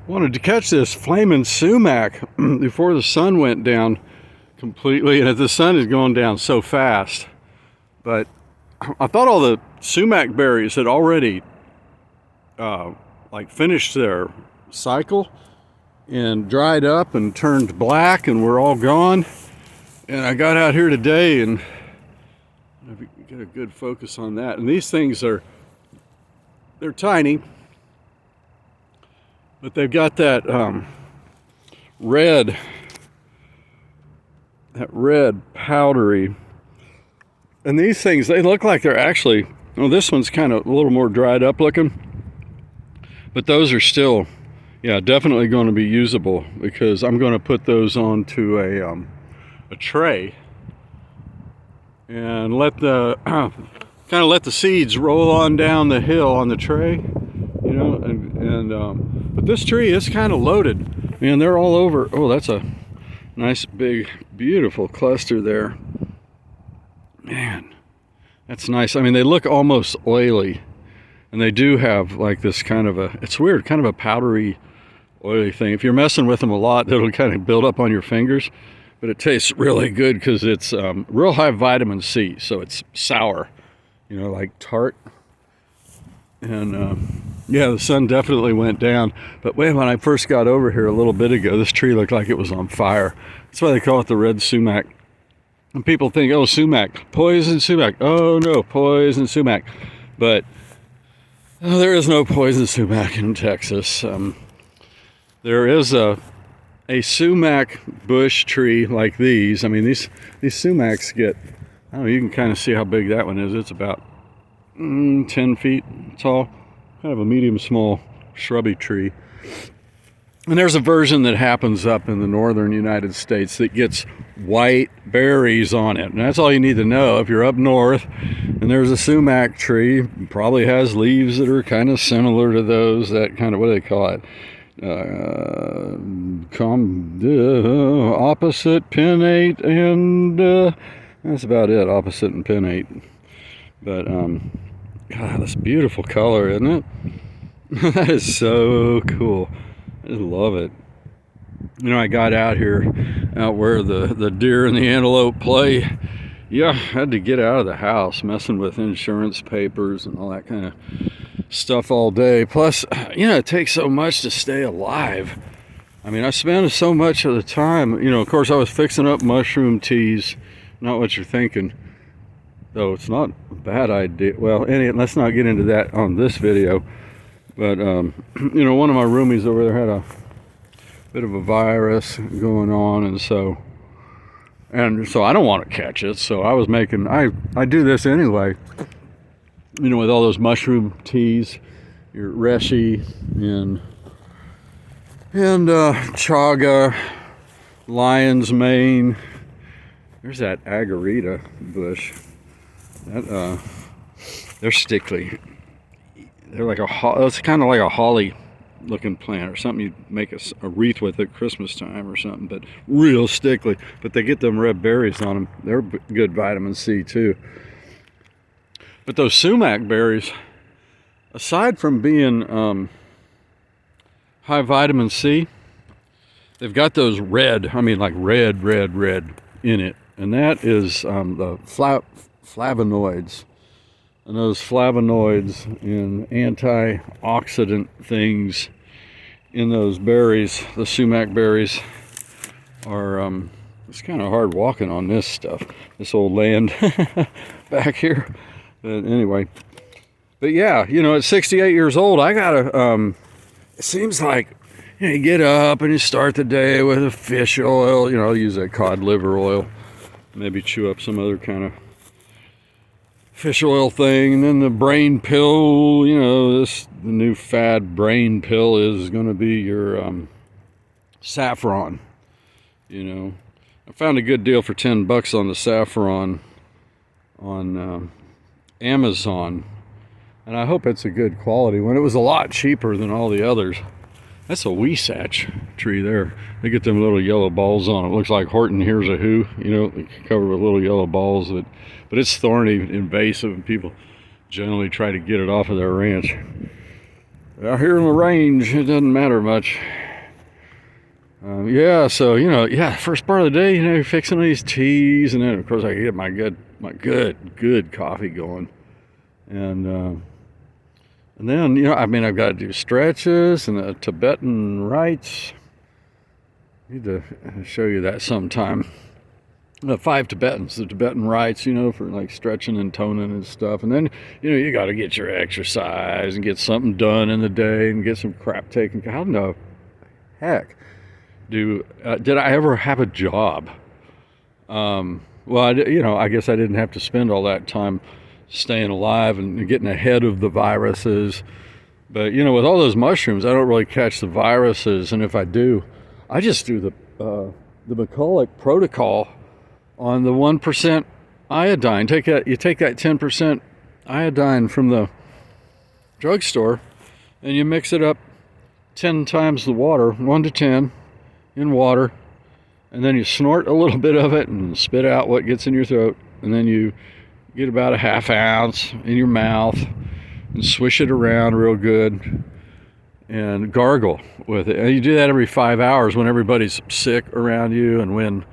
Wanted to catch this flaming sumac before the sun went down completely, and the sun is going down so fast. But I thought all the sumac berries had already like finished their cycle and dried up and turned black and were all gone. And I got out here today and get a good focus on that. And these things they're tiny, but they've got that red powdery. And these things, they look like they're actually, well, this one's kind of a little more dried up looking, but those are still, yeah, definitely going to be usable, because I'm going to put those onto a tray and let the kind of let the seeds roll on down the hill on the tray, you know. But this tree is kind of loaded, man. They're all over. Oh, that's a nice big beautiful cluster there, man. That's nice. I mean, they look almost oily, and they do have like this kind of a, it's weird, kind of a powdery oily thing. If you're messing with them a lot, it'll kind of build up on your fingers. But it tastes really good because it's real high vitamin C, so it's sour, you know, like tart. And yeah, the sun definitely went down. But wait, when I first got over here a little bit ago, this tree looked like it was on fire. That's why they call it the red sumac. And people think, oh, sumac, poison sumac. Oh no, poison sumac. But there is no poison sumac in Texas. There is a sumac bush tree like these. I mean, these sumacs get, I don't know, you can kind of see how big that one is. It's about 10 feet tall, kind of a medium small shrubby tree. And there's a version that happens up in the northern United States that gets white berries on it. And that's all you need to know. If you're up north and there's a sumac tree, it probably has leaves that are kind of similar to those, that kind of, what do they call it? Opposite pinnate, and that's about it, opposite and pinnate. But God, this beautiful color, isn't it? That is so cool. I just love it. You know, I got out where the deer and the antelope play. Yeah, I had to get out of the house, messing with insurance papers and all that kind of stuff all day. Plus, you know, it takes so much to stay alive. I mean, I spend so much of the time, you know, of course I was fixing up mushroom teas, not what you're thinking, though it's not a bad idea. Well, let's not get into that on this video. But you know, one of my roomies over there had a bit of a virus going on, and so I don't want to catch it, so I was making, I do this anyway, you know, with all those mushroom teas, your reishi and chaga, lion's mane. There's that agarita bush. That they're stickly. They're like it's kind of like a holly looking plant or something. You make a wreath with at Christmas time or something, but real stickly. But they get them red berries on them. They're good vitamin C too. But those sumac berries, aside from being high vitamin C, they've got those red, I mean like red in it. And that is the flavonoids. And those flavonoids and antioxidant things in those berries, the sumac berries, are, it's kind of hard walking on this stuff, this old land back here. But anyway, but yeah, you know, at 68 years old, I gotta, it seems like, you know, you get up and you start the day with a fish oil, you know, I'll use that cod liver oil, maybe chew up some other kind of fish oil thing, and then the brain pill, you know, the new fad brain pill is going to be your saffron. You know, I found a good deal for $10 on the saffron on Amazon, and I hope it's a good quality when it was a lot cheaper than all the others. That's a Weesach tree there. They get them little yellow balls on it. Looks like Horton Hears a Who, you know, covered with little yellow balls. But it's thorny, invasive, and people generally try to get it off of their ranch. Out here in the range, it doesn't matter much. Yeah, so yeah, first part of the day, you're fixing these teas, and then of course I get my good coffee going, and then I mean I've got to do stretches and the Tibetan rites. Need to show you that sometime. 5 Tibetans, the Tibetan rites, for like stretching and toning and stuff. And then, you got to get your exercise and get something done in the day and get some crap taken. How in the heck did I ever have a job? Well, I guess I didn't have to spend all that time staying alive and getting ahead of the viruses. But, with all those mushrooms, I don't really catch the viruses. And if I do, I just do the McCulloch protocol on the 1% iodine. You take that 10% iodine from the drugstore and you mix it up 10 times the water, 1 to 10 in water, and then you snort a little bit of it and spit out what gets in your throat, and then you get about a ½ ounce in your mouth and swish it around real good and gargle with it. And you do that every 5 hours when everybody's sick around you, and when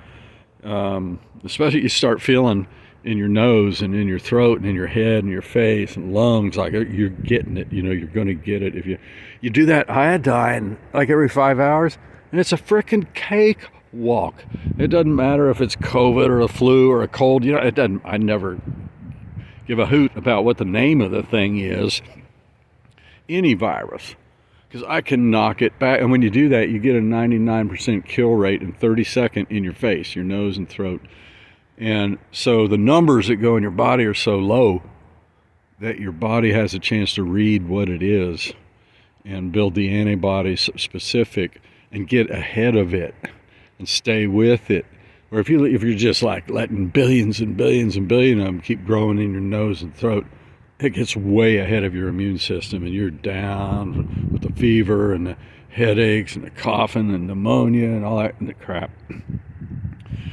especially you start feeling in your nose and in your throat and in your head and your face and lungs like you're getting it. You're going to get it if you do that iodine like every 5 hours, and it's a frickin' cakewalk. It doesn't matter if it's COVID or a flu or a cold. It doesn't. I never give a hoot about what the name of the thing is. Any virus, because I can knock it back. And when you do that, you get a 99% kill rate in 30 seconds in your face, your nose and throat. And so the numbers that go in your body are so low that your body has a chance to read what it is and build the antibodies specific and get ahead of it and stay with it. Or if you're just like letting billions and billions and billions of them keep growing in your nose and throat, it gets way ahead of your immune system, and you're down with the fever and the headaches and the coughing and pneumonia and all that and the crap.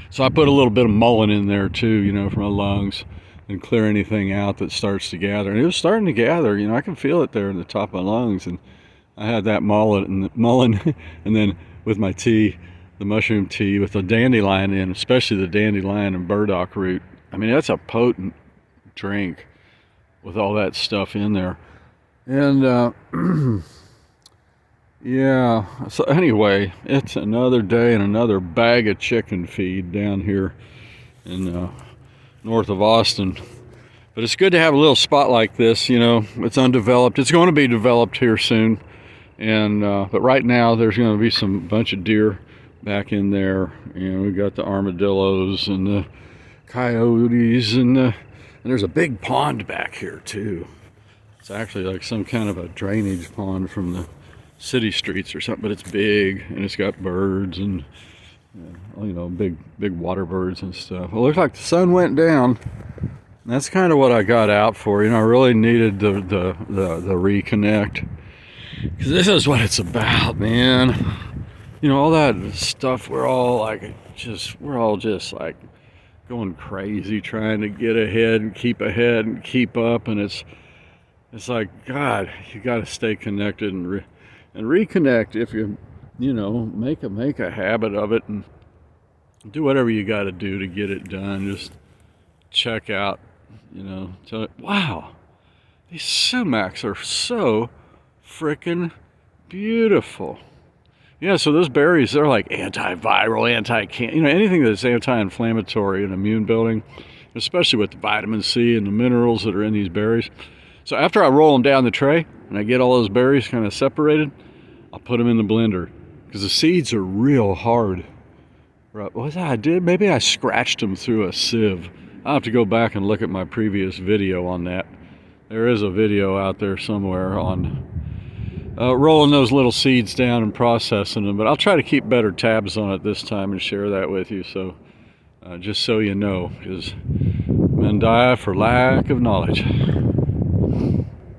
So I put a little bit of mullein in there too, for my lungs, and clear anything out that starts to gather. And it was starting to gather, I can feel it there in the top of my lungs. And I had that mullein and then with my tea, the mushroom tea with the dandelion in, especially the dandelion and burdock root. I mean, that's a potent drink with all that stuff in there. And yeah, so anyway, it's another day and another bag of chicken feed down here in north of Austin. But it's good to have a little spot like this. It's undeveloped. It's going to be developed here soon. And but right now there's going to be some bunch of deer back in there, and we got the armadillos and the coyotes, and there's a big pond back here too. It's actually like some kind of a drainage pond from the city streets or something, but it's big and it's got birds and big water birds and stuff. Well, it looks like the sun went down. And that's kind of what I got out for. I really needed the reconnect, because this is what it's about, man. All that stuff, we're all just like going crazy trying to get ahead and keep up, and it's like, God, you got to stay connected and reconnect. If you make a habit of it and do whatever you got to do to get it done. Just check out, wow, these sumacs are so freaking beautiful. Yeah, so those berries, they're like antiviral, anything that's anti-inflammatory and immune building, especially with the vitamin C and the minerals that are in these berries. So after I roll them down the tray and I get all those berries kind of separated, I'll put them in the blender, because the seeds are real hard. Right, what was that I did? Maybe I scratched them through a sieve. I'll have to go back and look at my previous video on that. There is a video out there somewhere on rolling those little seeds down and processing them, but I'll try to keep better tabs on it this time and share that with you, so just so you know, because men die for lack of knowledge.